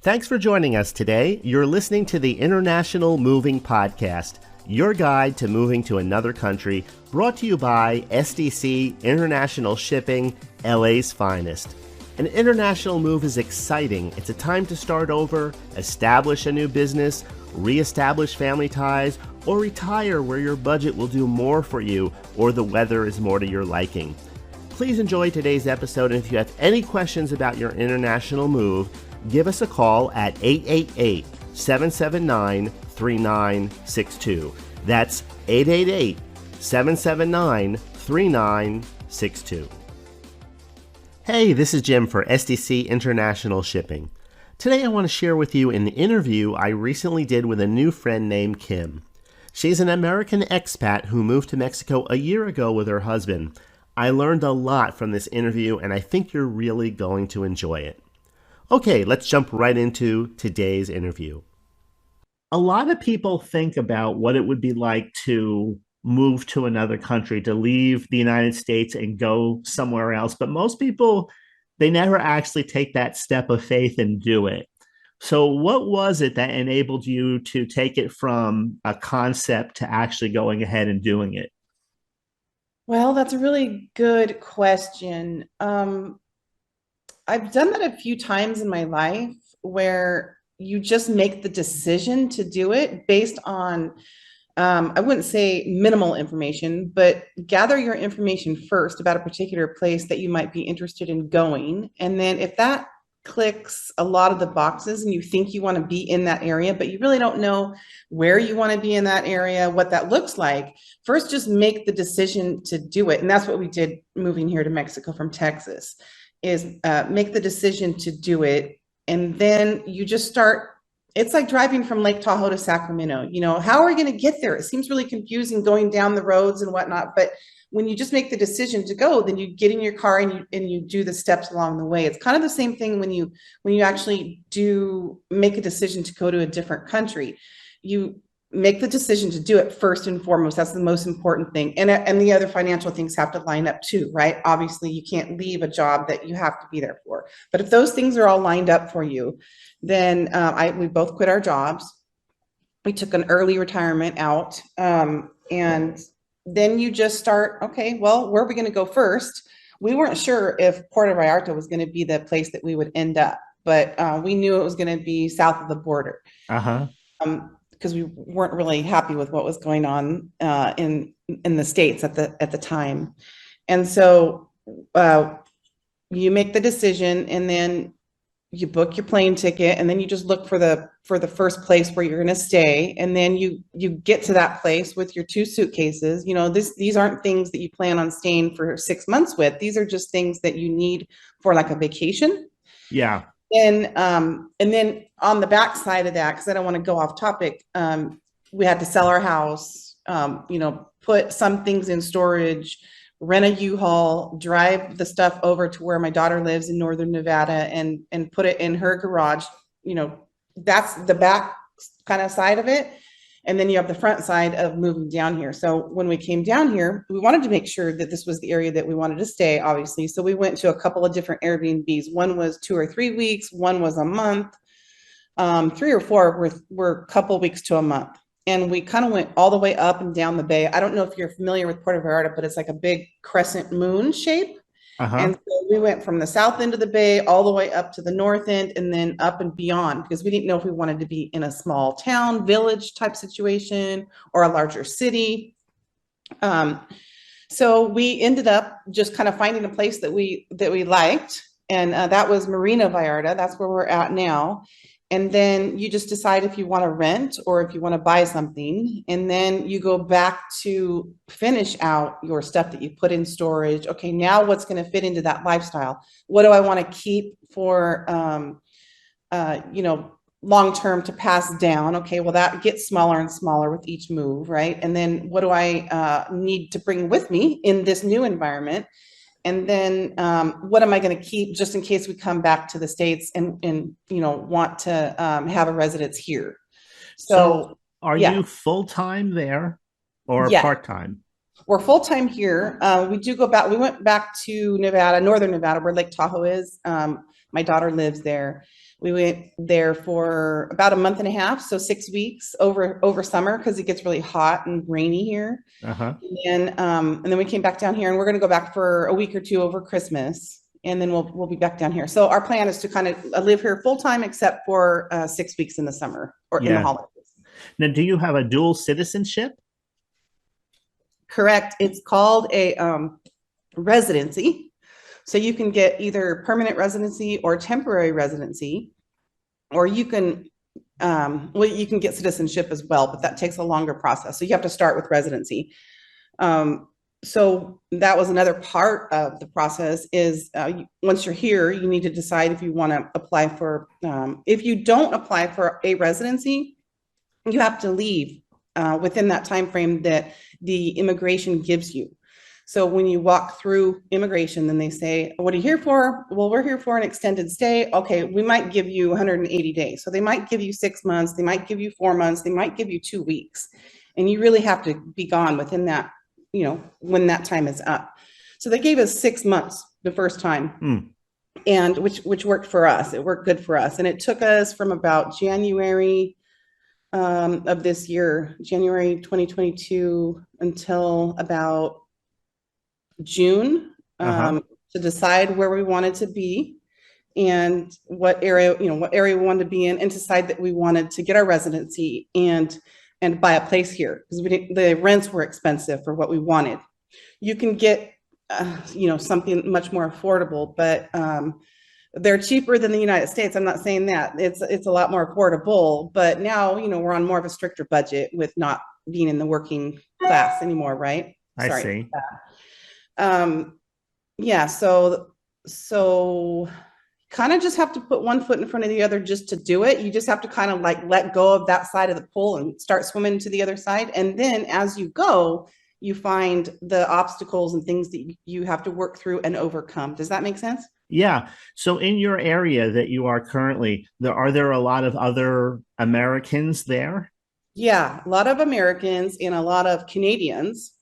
Thanks for joining us today. You're listening to the International Moving Podcast, your guide to moving to another country, brought to you by SDC International Shipping, LA's finest. An international move is exciting. It's a time to start over, establish a new business, reestablish family ties, or retire where your budget will do more for you or the weather is more to your liking. Please enjoy today's episode, and if you have any questions about your international move, give us a call at 888-779-3962. That's 888-779-3962. Hey, this is Jim for SDC International Shipping. Today I want to share with you an interview I recently did with a new friend named Kim. She's an American expat who moved to Mexico a year ago with her husband. I learned a lot from this interview, and I think you're really going to enjoy it. Okay, let's jump right into today's interview. A lot of people think about what it would be like to move to another country, to leave the United States and go somewhere else. But most people, they never actually take that step of faith and do it. So what was it that enabled you to take it from a concept to actually going ahead and doing it? Well, that's a really good question. I've done that a few times in my life where you just make the decision to do it based on, I wouldn't say minimal information, but gather your information first about a particular place that you might be interested in going. And then if that clicks a lot of the boxes and you think you want to be in that area, but you really don't know where you want to be in that area, what that looks like, first just make the decision to do it. And that's what we did moving here to Mexico from Texas. Is make the decision to do it, and then you just start. It's like driving from Lake Tahoe to Sacramento. You know, how are we going to get there? It seems really confusing going down the roads and whatnot, but when you just make the decision to go, then you get in your car and you do the steps along the way. It's kind of the same thing when you actually do make a decision to go to a different country. You make the decision to do it first and foremost. That's the most important thing. And the other financial things have to line up too, right? Obviously, you can't leave a job that you have to be there for. But if those things are all lined up for you, then we both quit our jobs. We took an early retirement out. And then you just start, okay, well, where are we going to go first? We weren't sure if Puerto Vallarta was going to be the place that we would end up, but we knew it was going to be south of the border. Uh-huh. Because we weren't really happy with what was going on in the States at the time. And so you make the decision, and then you book your plane ticket, and then you just look for the first place where you're going to stay. And then you get to that place with your 2 suitcases. You know, these aren't things that you plan on staying for 6 months with. These are just things that you need for like a vacation. Yeah. And then on the back side of that, because I don't want to go off topic, we had to sell our house, put some things in storage, rent a U-Haul, drive the stuff over to where my daughter lives in Northern Nevada and put it in her garage. You know, that's the back kind of side of it. And then you have the front side of moving down here. So when we came down here, we wanted to make sure that this was the area that we wanted to stay, obviously. So we went to a couple of different Airbnbs. One was 2 or 3 weeks. One was a month. 3 or 4 were a couple weeks to a month. And we kind of went all the way up and down the bay. I don't know if you're familiar with Puerto Vallarta, but it's like a big crescent moon shape. Uh-huh. And so we went from the south end of the bay all the way up to the north end and then up and beyond, because we didn't know if we wanted to be in a small town, village type situation or a larger city. So we ended up just kind of finding a place that we liked. And that was Marina Vallarta. That's where we're at now. And then you just decide if you want to rent or if you want to buy something. And then you go back to finish out your stuff that you put in storage. Okay, now what's going to fit into that lifestyle? What do I want to keep for, long-term to pass down? Okay, well, that gets smaller and smaller with each move, right? And then what do I need to bring with me in this new environment? And then what am I going to keep just in case we come back to the States and want to have a residence here? So are you full-time there or part-time? We're full-time here. We do go back. We went back to Nevada, Northern Nevada, where Lake Tahoe is. My daughter lives there. We went there for about a month and a half, so 6 weeks over summer because it gets really hot and rainy here. Uh-huh. And then we came back down here, and we're going to go back for a week or two over Christmas, and then we'll be back down here. So our plan is to kind of live here full time, except for 6 weeks in the summer or in the Yeah. holidays. Now, do you have a dual citizenship? Correct. It's called a residency. So you can get either permanent residency or temporary residency, or you can well, you can get citizenship as well, but that takes a longer process. So you have to start with residency. So that was another part of the process is once you're here, you need to decide if you want to apply for, if you don't apply for a residency, you have to leave within that time frame that the immigration gives you. So when you walk through immigration, then they say, what are you here for? Well, we're here for an extended stay. Okay, we might give you 180 days. So they might give you 6 months, they might give you 4 months, they might give you 2 weeks. And you really have to be gone within that, when that time is up. So they gave us 6 months the first time. And which worked for us. It worked good for us. And it took us from about January of this year, January 2022, until about June Uh-huh. to decide where we wanted to be and what area we wanted to be in, and decide that we wanted to get our residency and buy a place here because the rents were expensive for what we wanted. You can get something much more affordable, but they're cheaper than the United States. I'm not saying that it's a lot more affordable, but now we're on more of a stricter budget with not being in the working class anymore, right? I Sorry. see. Yeah, so kind of just have to put one foot in front of the other just to do it. You just have to kind of like let go of that side of the pool and start swimming to the other side. And then as you go, you find the obstacles and things that you have to work through and overcome. Does that make sense? Yeah. So in your area that you are currently, are there a lot of other Americans there? Yeah, a lot of Americans and a lot of Canadians,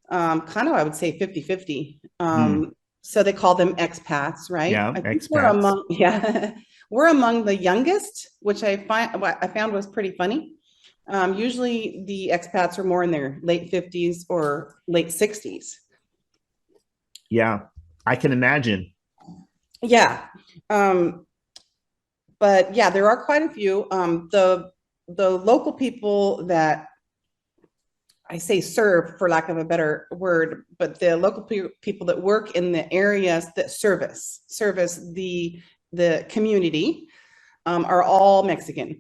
kind of, I would say 50-50. Hmm. So they call them expats, right? Yeah, I think we're expats. among, yeah, we're among the youngest, which I found was pretty funny. Usually the expats are more in their late 50s or late 60s. Yeah, I can imagine. Yeah. Um, but yeah, there are quite a few. The local people that I say serve for lack of a better word, but the local people that work in the areas that service the community are all Mexican. So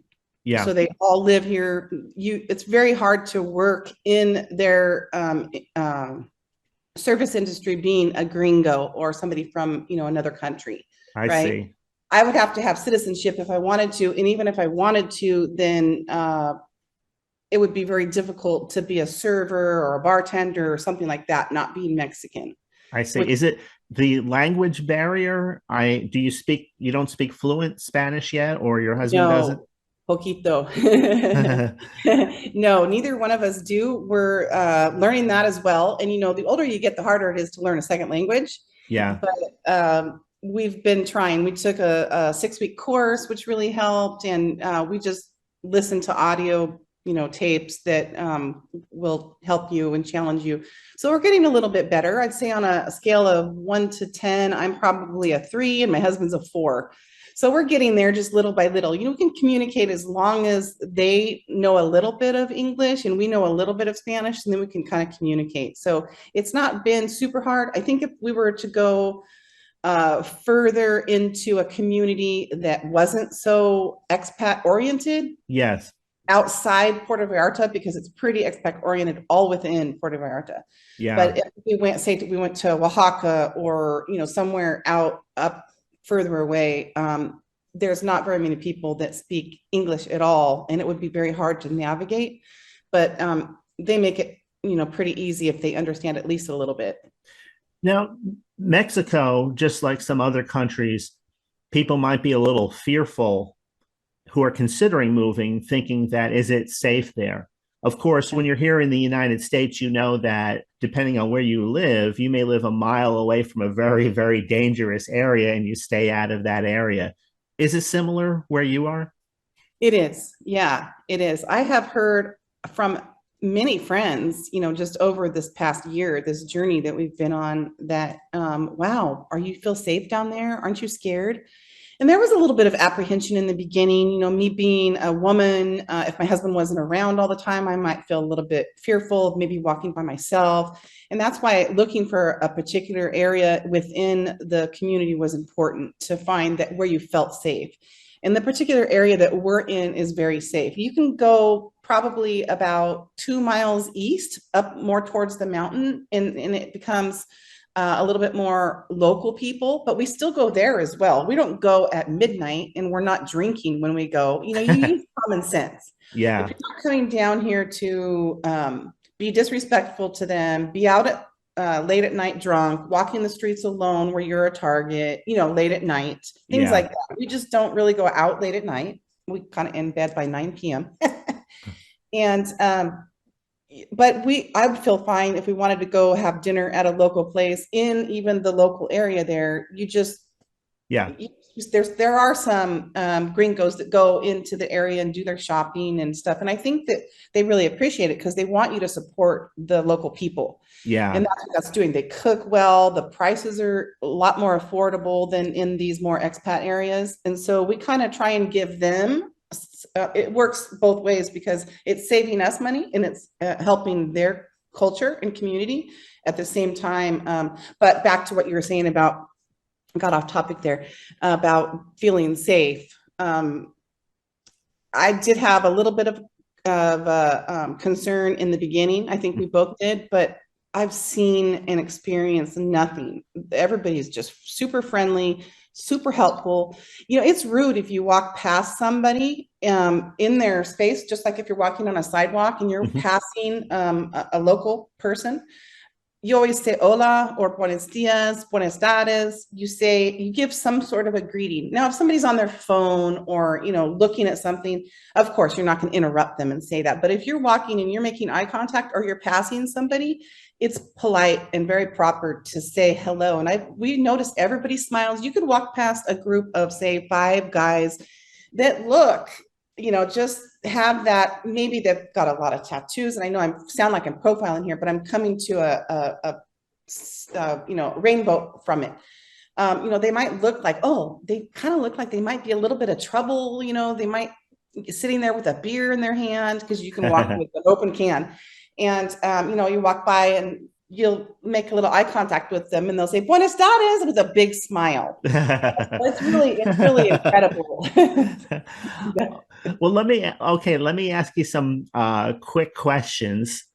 Yeah, they all live here. It's very hard to work in their service industry being a gringo or somebody from another country, I right? see. I would have to have citizenship if I wanted to, and even if I wanted to, then it would be very difficult to be a server or a bartender or something like that, not being Mexican. I see. Which Is it the language barrier? You don't speak fluent Spanish yet, or your husband doesn't? no, poquito. No, neither one of us do. We're learning that as well. And the older you get, the harder it is to learn a second language. Yeah, But we've been trying. We took a 6-week course, which really helped, and we just listened to audio tapes that will help you and challenge you. So we're getting a little bit better. I'd say on a scale of 1 to 10, I'm probably a 3 and my husband's a 4. So we're getting there just little by little. We can communicate as long as they know a little bit of English and we know a little bit of Spanish, and then we can kind of communicate. So it's not been super hard. I think if we were to go further into a community that wasn't so expat oriented, yes, outside Puerto Vallarta, because it's pretty expat oriented all within Puerto Vallarta. yeah, But if we went to Oaxaca or somewhere out up further away, there's not very many people that speak English at all, and it would be very hard to navigate. But they make it pretty easy if they understand at least a little bit. Now, Mexico, just like some other countries, people might be a little fearful who are considering moving, thinking that is it safe there? Of course, when you're here in the United States, you know that depending on where you live, you may live a mile away from a very, very dangerous area and you stay out of that area. Is it similar where you are? It is. Yeah, it is. I have heard from many friends, just over this past year, this journey that we've been on, that, wow, are you feel safe down there? Aren't you scared? And there was a little bit of apprehension in the beginning, me being a woman. If my husband wasn't around all the time, I might feel a little bit fearful of maybe walking by myself. And that's why looking for a particular area within the community was important, to find that where you felt safe. And the particular area that we're in is very safe. You can go probably about 2 miles east, up more towards the mountain, and it becomes a little bit more local people, but we still go there as well. We don't go at midnight, and we're not drinking when we go. You use common sense. If Yeah, you're not coming down here to be disrespectful to them, be out at late at night drunk, walking the streets alone where you're a target, late at night, things yeah, like that. We just don't really go out late at night. We kind of end bed by 9 p.m. And but I would feel fine if we wanted to go have dinner at a local place in even the local area there. yeah, There are some gringos that go into the area and do their shopping and stuff. And I think that they really appreciate it because they want you to support the local people. yeah, And that's what that's doing. They cook well. The prices are a lot more affordable than in these more expat areas. And so we kind of try and give them, it works both ways because it's saving us money and it's helping their culture and community at the same time. But back to what you were saying about, got off topic there, about feeling safe. I did have a little bit of concern in the beginning. I think we both did, but I've seen and experienced nothing. Everybody is just super friendly, super helpful. It's rude if you walk past somebody in their space, just like if you're walking on a sidewalk and you're mhm, passing a local person. You always say hola or buenos dias, buenas tardes. You give some sort of a greeting. Now, if somebody's on their phone or, looking at something, of course, you're not going to interrupt them and say that. But if you're walking and you're making eye contact or you're passing somebody, it's polite and very proper to say hello. And we noticed everybody smiles. You could walk past a group of, say, 5 guys that look, just have that. Maybe they've got a lot of tattoos, and I know I sound like I'm profiling here, but I'm coming to rainbow from it. They might look like, oh, they kind of look like they might be a little bit of trouble. They might be sitting there with a beer in their hand, because you can walk with an open can, and you walk by and you'll make a little eye contact with them, and they'll say "Buenas tardes" with a big smile. It's really incredible. Well, let me ask you some quick questions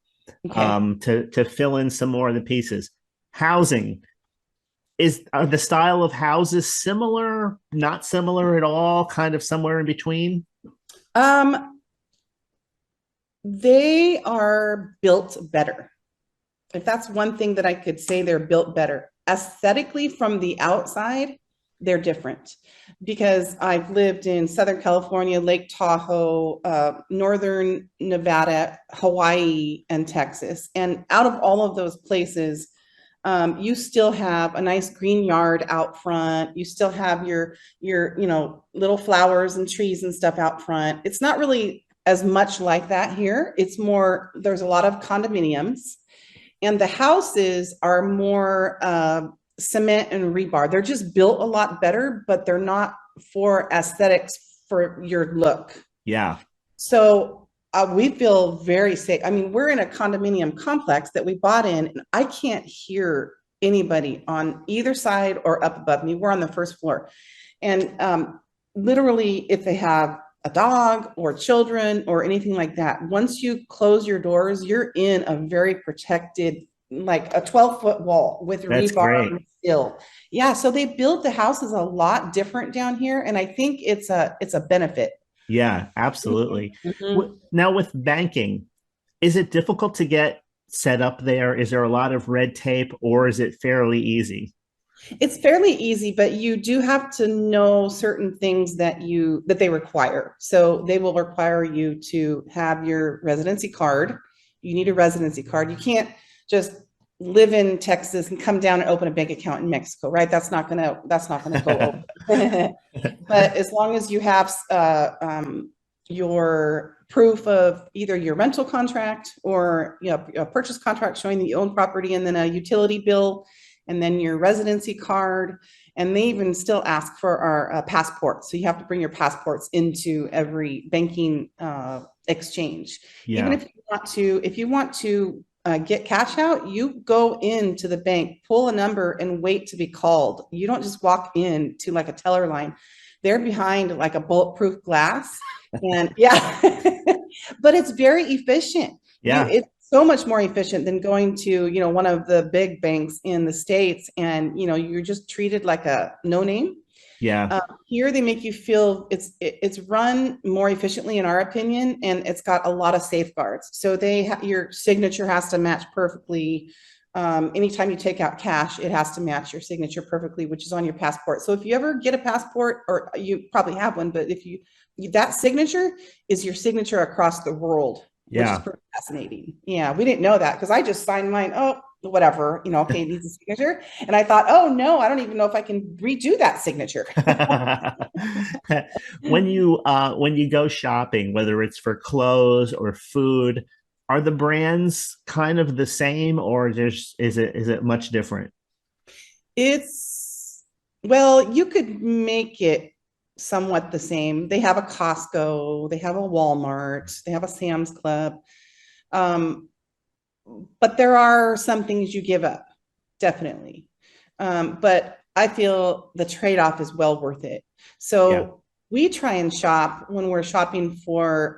Okay. to fill in some more of the pieces. Housing. Are the style of houses similar, not similar at all, kind of somewhere in between? Um, they are built better. If that's one thing that I could say, they're built better. Aesthetically, from the outside, they're different, because I've lived in Southern California, Lake Tahoe, Northern Nevada, Hawaii, and Texas. And out of all of those places, you still have a nice green yard out front. You still have your little flowers and trees and stuff out front. It's not really as much like that here. It's more, there's a lot of condominiums, and the houses are more cement and rebar. They're just built a lot better, but they're not for aesthetics for your look. Yeah. So we feel very safe. I mean, we're in a condominium complex that we bought in, and I can't hear anybody on either side or up above me. We're on the first floor. And literally, if they have a dog or children or anything like that, once you close your doors, you're in a very protected, like a 12-foot wall with That's rebar great. still. Yeah, so they build the houses a lot different down here, and I think it's a benefit. Yeah, absolutely. Mhm. Now, with banking, is it difficult to get set up there? Is there a lot of red tape, or is it fairly easy? It's fairly easy, but you do have to know certain things that they require. So they will require you to have your residency card. You need a residency card. You can't just live in Texas and come down and open a bank account in Mexico, right? That's not gonna go over. But as long as you have your proof of either your rental contract or a purchase contract showing that you own property, and then a utility bill, and then your residency card, and they even still ask for our passports. So you have to bring your passports into every banking exchange. Even Yeah. if you want to get cash out, you go into the bank, pull a number, and wait to be called. You don't just walk in to like a teller line. They're behind like a bulletproof glass. And yeah, but it's very efficient. Yeah. It's so much more efficient than going to, one of the big banks in the States, and, you're just treated like a no name. Yeah. Here they make you feel it's run more efficiently, in our opinion, and it's got a lot of safeguards. So your signature has to match perfectly. Anytime you take out cash, it has to match your signature perfectly, which is on your passport. So if you ever get a passport, or you probably have one, but if that signature is your signature across the world, which is Yeah. pretty fascinating. Yeah, we didn't know that because I just signed mine. Oh, whatever, okay, it needs a signature. And I thought, oh no, I don't even know if I can redo that signature. When you go shopping, whether it's for clothes or food, are the brands kind of the same, or just is it much different? It's, well, you could make it somewhat the same. They have a Costco, they have a Walmart, they have a Sam's Club. Um, but there are some things you give up, definitely. But I feel the trade-off is well worth it. Yeah. So we try and shop when we're shopping for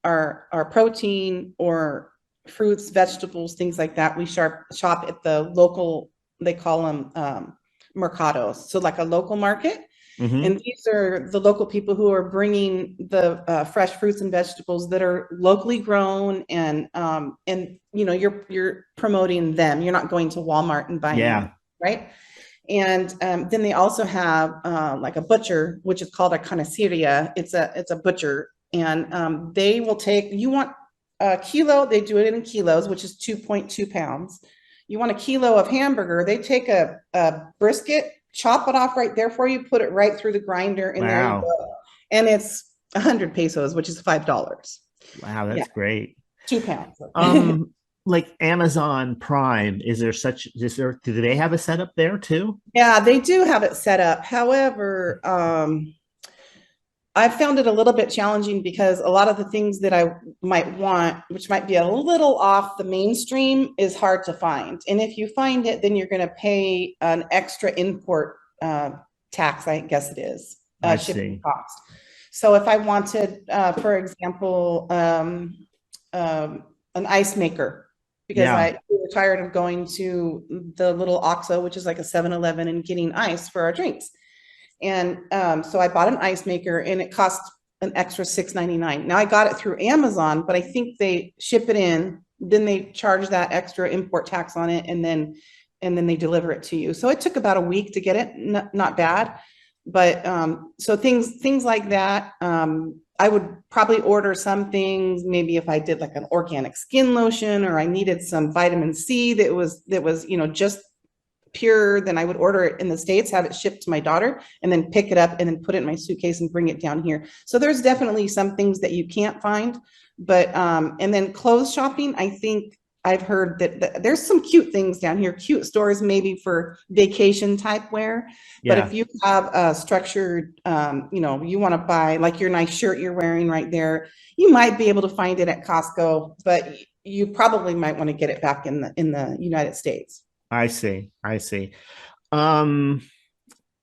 our protein or fruits, vegetables, things like that. We shop at the local, they call them mercados. So like a local market. Hmm. And these are the local people who are bringing the fresh fruits and vegetables that are locally grown, and you're promoting them. You're not going to Walmart and buying them, Yeah. right? And then they also have like a butcher, which is called a carniceria. It's a butcher, and they will take. You want a kilo? They do it in kilos, which is 2.2 pounds. You want a kilo of hamburger? They take a brisket, chop it off right there for you, put it right through the grinder, and there you Wow. go. And it's 100 pesos, which is $5. Wow, Yeah, that's great. 2 pounds. Um, like Amazon Prime, do they have a setup there too? Yeah, they do have it set up. However, I found it a little bit challenging because a lot of the things that I might want, which might be a little off the mainstream, is hard to find. And if you find it, then you're going to pay an extra import tax, I guess it is, I shipping see. cost. So if I wanted, for example, an ice maker, because Yeah. we were tired of going to the little OXXO, which is like a 7-Eleven, and getting ice for our drinks. And so I bought an ice maker, and it cost an extra $6.99. Now I got it through Amazon, but I think they ship it in, then they charge that extra import tax on it, and then they deliver it to you. So it took about a week to get it. Not bad. But so things like that. I would probably order some things, maybe if I did like an organic skin lotion, or I needed some vitamin C that was just pure, then I would order it in the States, have it shipped to my daughter, and then pick it up and then put it in my suitcase and bring it down here. So there's definitely some things that you can't find. But and then clothes shopping, I think I've heard that there's some cute things down here, cute stores maybe for vacation type wear. But Yeah. if you have a structured, you want to buy like your nice shirt you're wearing right there, you might be able to find it at Costco, but you probably might want to get it back in the United States. I see. I see. Um,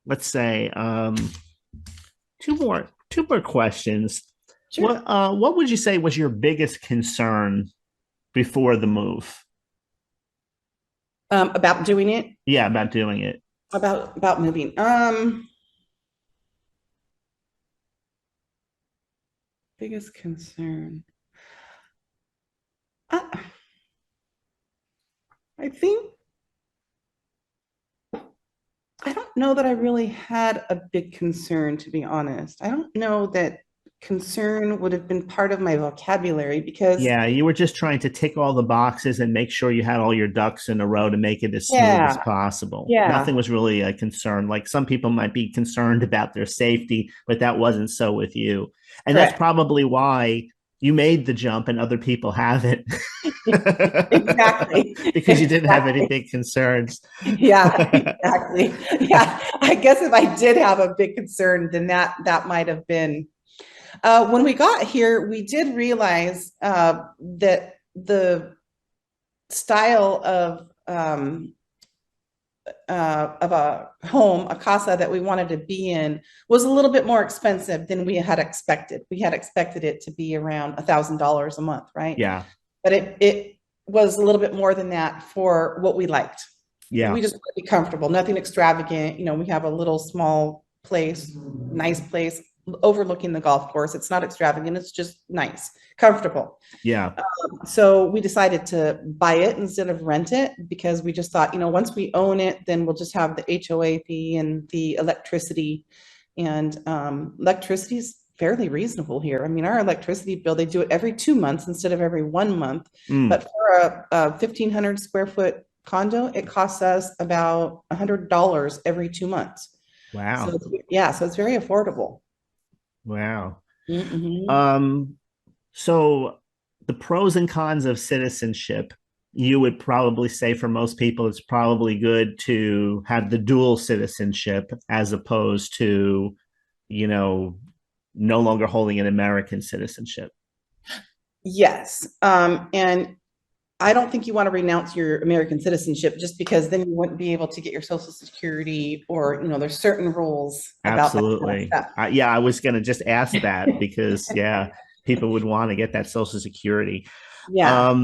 let's say two more questions. Sure. What would you say was your biggest concern before the move? About doing it, Yeah, about doing it. about moving. Biggest concern. I, I think I don't know that I really had a big concern, to be honest. I don't know that. concern would have been part of my vocabulary because, Yeah, you were just trying to tick all the boxes and make sure you had all your ducks in a row to make it as smooth as yeah, possible. yeah, Nothing was really a concern. Like some people might be concerned about their safety, but that wasn't so with you. And that's correct. probably why you made the jump and other people haven't. Exactly. Because you didn't have any Exactly. big concerns. Yeah, exactly. Yeah. I guess if I did have a big concern, then that might have been. When we got here, we did realize that the style of a home, a casa that we wanted to be in was a little bit more expensive than we had expected. We had expected it to be around $1,000 a month, right? Yeah. But it was a little bit more than that for what we liked. We Yeah. just want to be comfortable, nothing extravagant. We have a little small place, nice place overlooking the golf course. It's not extravagant, it's just nice, comfortable. Yeah. So we decided to buy it instead of rent it because we just thought, once we own it, then we'll just have the HOA fee and the electricity. And electricity is fairly reasonable here. I mean, our electricity bill, they do it every 2 months instead of every 1 month. Mm. But for a 1,500 square foot condo, it costs us about $100 every 2 months. So Wow. yeah, so it's very affordable. Wow. Mhm. Um, so the pros and cons of citizenship, you would probably say for most people, it's probably good to have the dual citizenship as opposed to, you know, no longer holding an American citizenship. Yes. And I don't think you want to renounce your American citizenship just because then you wouldn't be able to get your Social Security or, there's certain rules about that kind of Absolutely. stuff. Yeah, I was going to just ask that because, yeah, people would want to get that Social Security. Yeah.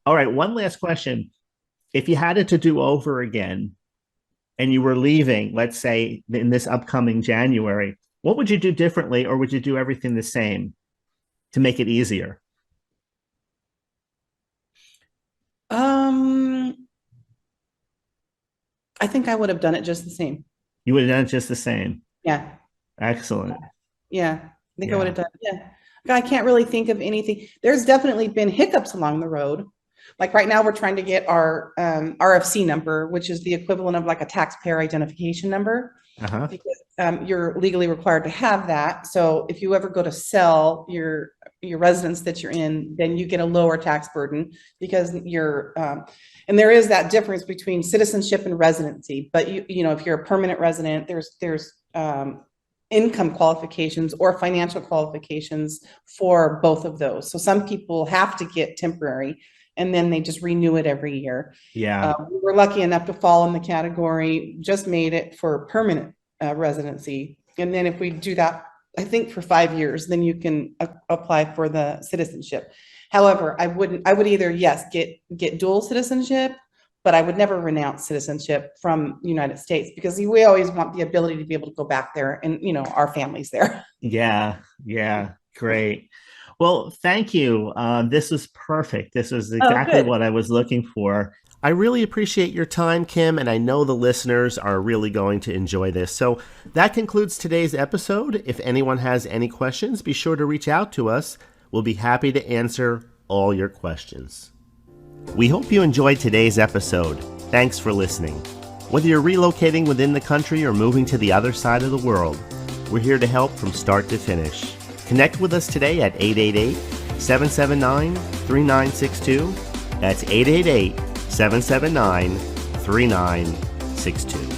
All right, one last question. If you had it to do over again and you were leaving, let's say in this upcoming January, what would you do differently, or would you do everything the same to make it easier? Um, I think I would have done it just the same. You would have done it just the same. Yeah. Excellent. Yeah. I think I would Yeah. have done, yeah. I can't really think of anything. There's definitely been hiccups along the road. Like right now, we're trying to get our RFC number, which is the equivalent of like a taxpayer identification number, Uh-huh. because you're legally required to have that. So if you ever go to sell your residence that you're in, then you get a lower tax burden because and there is that difference between citizenship and residency. But if you're a permanent resident, there's income qualifications or financial qualifications for both of those. So some people have to get temporary and then they just renew it every year. Yeah. We were lucky enough to fall in the category, just made it for permanent residency. And then if we do that, I think for 5 years, then you can apply for the citizenship. However, I would either, yes, get dual citizenship, but I would never renounce citizenship from the United States because we always want the ability to be able to go back there and, our family's there. Yeah. Yeah. Great. Well, thank you. This was perfect. This was Oh, exactly good. what I was looking for. I really appreciate your time, Kim, and I know the listeners are really going to enjoy this. So that concludes today's episode. If anyone has any questions, be sure to reach out to us. We'll be happy to answer all your questions. We hope you enjoyed today's episode. Thanks for listening. Whether you're relocating within the country or moving to the other side of the world, we're here to help from start to finish. Connect with us today at 888-779-3962. That's 888-779-3962.